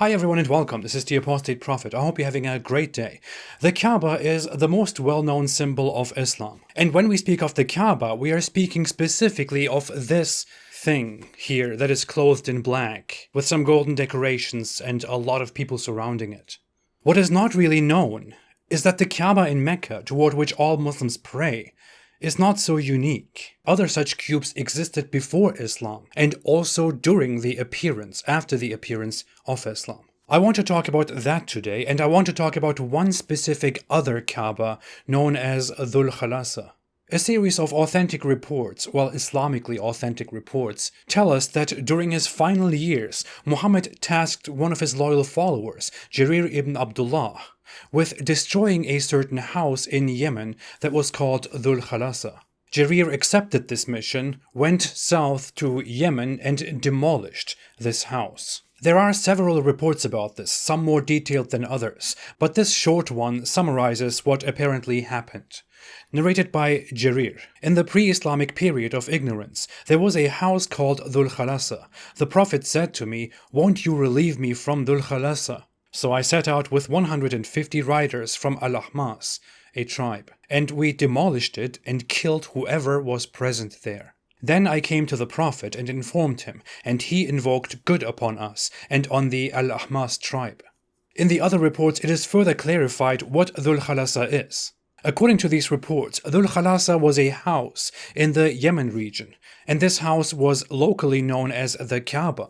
Hi everyone and welcome, this is the Apostate Prophet. I hope you're having a great day. The Kaaba is the most well-known symbol of Islam. And when we speak of the Kaaba, we are speaking specifically of this thing here that is clothed in black, with some golden decorations and a lot of people surrounding it. What is not really known is that the Kaaba in Mecca, toward which all Muslims pray, is not so unique. Other such cubes existed before Islam and also during after the appearance of Islam. I want to talk about that today, and I want to talk about one specific other Kaaba known as Dhul Khalasa. A series of authentic reports, Islamically authentic reports, tell us that during his final years, Muhammad tasked one of his loyal followers, Jarir ibn Abdullah, with destroying a certain house in Yemen that was called Dhul Khalasa. Jarir accepted this mission, went south to Yemen and demolished this house. There are several reports about this, some more detailed than others, but this short one summarizes what apparently happened. Narrated by Jarir. In the pre-Islamic period of ignorance, there was a house called Dhul Khalasa. The Prophet said to me, "Won't you relieve me from Dhul Khalasa?" So I set out with 150 riders from Al-Ahmas, a tribe, and we demolished it and killed whoever was present there. Then I came to the Prophet and informed him, and he invoked good upon us and on the Al-Ahmas tribe. In the other reports, it is further clarified what Dhul Khalasa is. According to these reports, Dhul Khalasa was a house in the Yemen region, and this house was locally known as the Kaaba.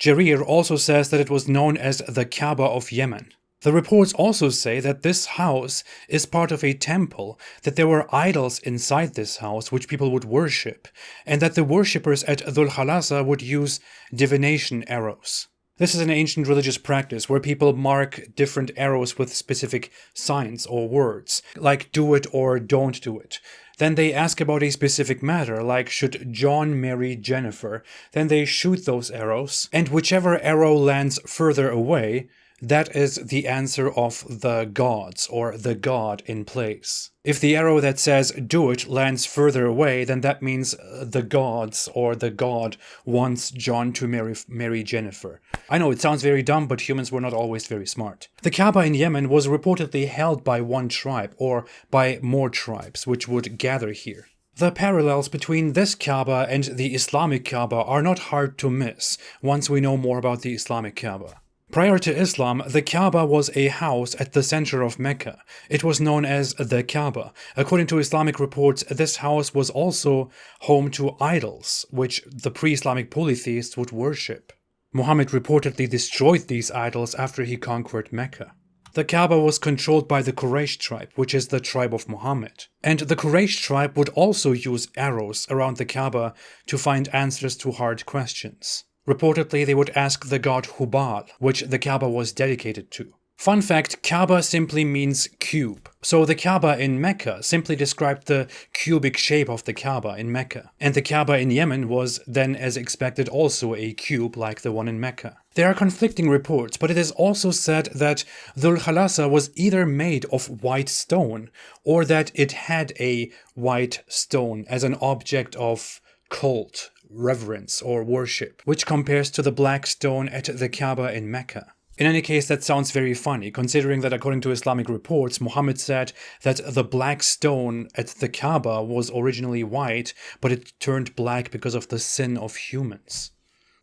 Jarir also says that it was known as the Kaaba of Yemen. The reports also say that this house is part of a temple, that there were idols inside this house which people would worship, and that the worshippers at Dhul Khalasa would use divination arrows. This is an ancient religious practice where people mark different arrows with specific signs or words, like do it or don't do it. Then they ask about a specific matter, like should John marry Jennifer? Then they shoot those arrows, and whichever arrow lands further away, that is the answer of the gods, or the god in place. If the arrow that says do it lands further away, then that means the gods or the god wants John to marry Jennifer. I know it sounds very dumb, but humans were not always very smart. The Kaaba in Yemen was reportedly held by one tribe or by more tribes which would gather here. The parallels between this Kaaba and the Islamic Kaaba are not hard to miss once we know more about the Islamic Kaaba. Prior to Islam, the Kaaba was a house at the center of Mecca. It was known as the Kaaba. According to Islamic reports, this house was also home to idols, which the pre-Islamic polytheists would worship. Muhammad reportedly destroyed these idols after he conquered Mecca. The Kaaba was controlled by the Quraysh tribe, which is the tribe of Muhammad. And the Quraysh tribe would also use arrows around the Kaaba to find answers to hard questions. Reportedly, they would ask the god Hubal, which the Kaaba was dedicated to. Fun fact, Kaaba simply means cube. So the Kaaba in Mecca simply described the cubic shape of the Kaaba in Mecca. And the Kaaba in Yemen was then, as expected, also a cube like the one in Mecca. There are conflicting reports, but it is also said that Dhul Khalasa was either made of white stone or that it had a white stone as an object of cult, reverence, or worship, which compares to the black stone at the Kaaba in Mecca. In any case, that sounds very funny, considering that according to Islamic reports, Muhammad said that the black stone at the Kaaba was originally white, but it turned black because of the sin of humans.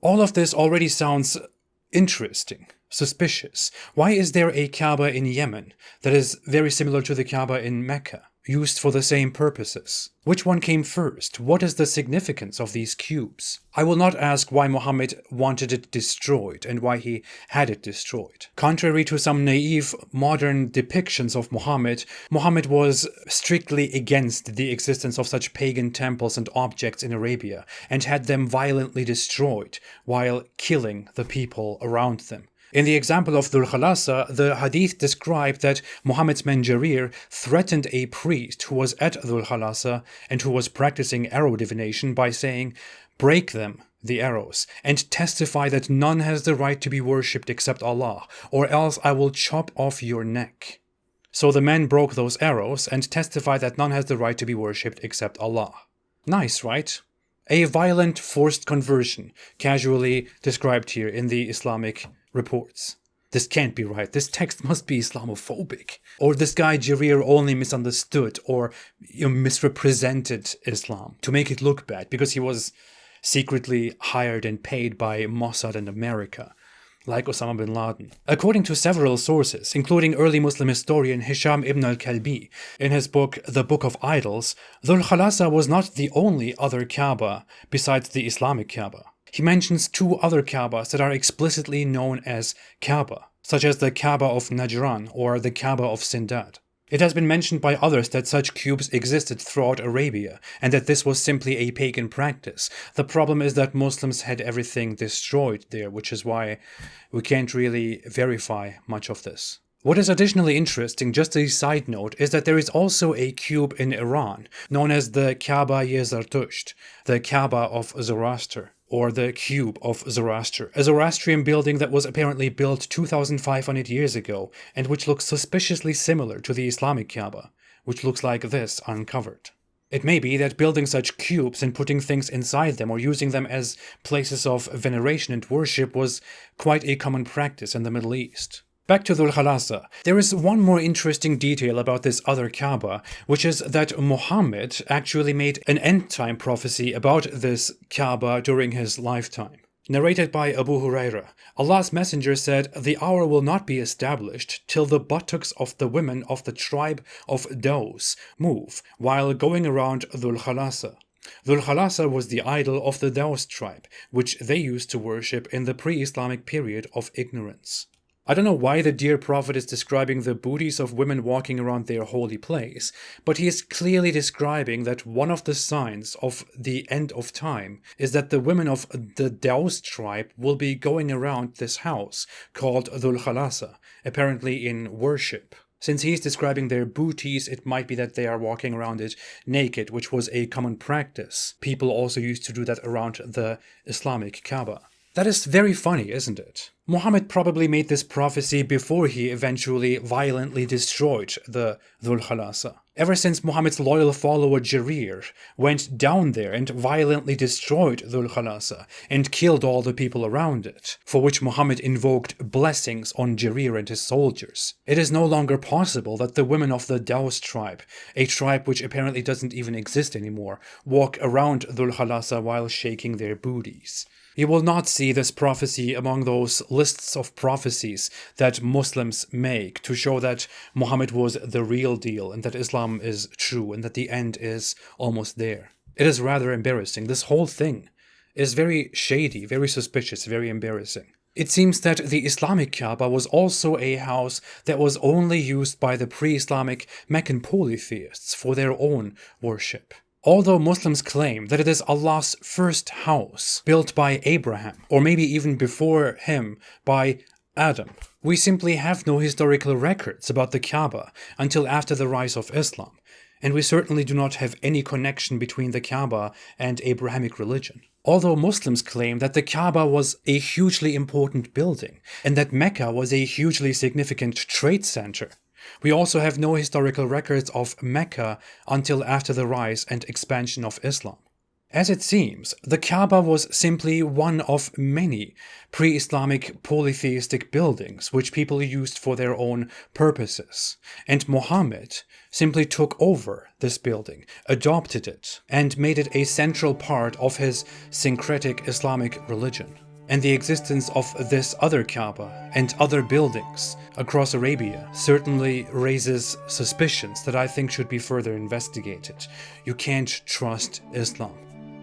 All of this already sounds interesting, suspicious. Why is there a Kaaba in Yemen that is very similar to the Kaaba in Mecca, used for the same purposes? Which one came first? What is the significance of these cubes? I will not ask why Muhammad wanted it destroyed and why he had it destroyed. Contrary to some naive modern depictions of Muhammad, Muhammad was strictly against the existence of such pagan temples and objects in Arabia and had them violently destroyed while killing the people around them. In the example of Dhul Khalasa, the hadith described that Muhammad's man Jarir threatened a priest who was at Dhul Khalasa and who was practicing arrow divination by saying, "Break them, the arrows, and testify that none has the right to be worshipped except Allah, or else I will chop off your neck." So the men broke those arrows and testified that none has the right to be worshipped except Allah. Nice, right? A violent, forced conversion, casually described here in the Islamic reports. This can't be right. This text must be Islamophobic. Or this guy Jarir only misunderstood or misrepresented Islam to make it look bad because he was secretly hired and paid by Mossad and America, like Osama bin Laden. According to several sources, including early Muslim historian Hisham ibn al-Kalbi, in his book The Book of Idols, Dhul Khalasa was not the only other Kaaba besides the Islamic Kaaba. He mentions two other Kaabas that are explicitly known as Kaaba, such as the Kaaba of Najran or the Kaaba of Sindad. It has been mentioned by others that such cubes existed throughout Arabia, and that this was simply a pagan practice. The problem is that Muslims had everything destroyed there, which is why we can't really verify much of this. What is additionally interesting, just a side note, is that there is also a cube in Iran, known as the Kaaba-i Zartusht, the Kaaba of Zoroaster, or the Cube of Zoroaster, a Zoroastrian building that was apparently built 2,500 years ago, and which looks suspiciously similar to the Islamic Kaaba, which looks like this uncovered. It may be that building such cubes and putting things inside them or using them as places of veneration and worship was quite a common practice in the Middle East. Back to Dhul Khalasa. There is one more interesting detail about this other Kaaba, which is that Muhammad actually made an end-time prophecy about this Kaaba during his lifetime. Narrated by Abu Huraira, Allah's Messenger said, "The hour will not be established till the buttocks of the women of the tribe of Daws move while going around Dhul Khalasa." Dhul Khalasa was the idol of the Daws tribe, which they used to worship in the pre-Islamic period of ignorance. I don't know why the dear prophet is describing the booties of women walking around their holy place, but he is clearly describing that one of the signs of the end of time is that the women of the Daws tribe will be going around this house called Dhul Khalasa, apparently in worship. Since he is describing their booties, it might be that they are walking around it naked, which was a common practice. People also used to do that around the Islamic Kaaba. That is very funny, isn't it? Muhammad probably made this prophecy before he eventually violently destroyed the Dhul Khalasa. Ever since Muhammad's loyal follower Jarir went down there and violently destroyed Dhul Khalasa and killed all the people around it, for which Muhammad invoked blessings on Jarir and his soldiers. It is no longer possible that the women of the Daws tribe, a tribe which apparently doesn't even exist anymore, walk around Dhul Khalasa while shaking their booties. You will not see this prophecy among those lists of prophecies that Muslims make to show that Muhammad was the real deal and that Islam is true and that the end is almost there. It is rather embarrassing. This whole thing is very shady, very suspicious, very embarrassing. It seems that the Islamic Kaaba was also a house that was only used by the pre-Islamic Meccan polytheists for their own worship. Although Muslims claim that it is Allah's first house, built by Abraham, or maybe even before him by Adam, we simply have no historical records about the Kaaba until after the rise of Islam, and we certainly do not have any connection between the Kaaba and Abrahamic religion. Although Muslims claim that the Kaaba was a hugely important building, and that Mecca was a hugely significant trade center, we also have no historical records of Mecca until after the rise and expansion of Islam. As it seems, the Kaaba was simply one of many pre-Islamic polytheistic buildings which people used for their own purposes, and Muhammad simply took over this building, adopted it, and made it a central part of his syncretic Islamic religion. And the existence of this other Kaaba and other buildings across Arabia certainly raises suspicions that I think should be further investigated. You can't trust Islam.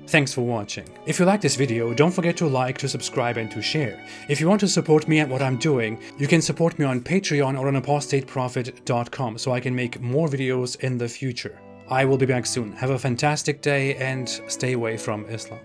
Thanks for watching. If you like this video, don't forget to like, to subscribe, and to share. If you want to support me and what I'm doing, you can support me on Patreon or on apostateprophet.com so I can make more videos in the future. I will be back soon. Have a fantastic day and stay away from Islam.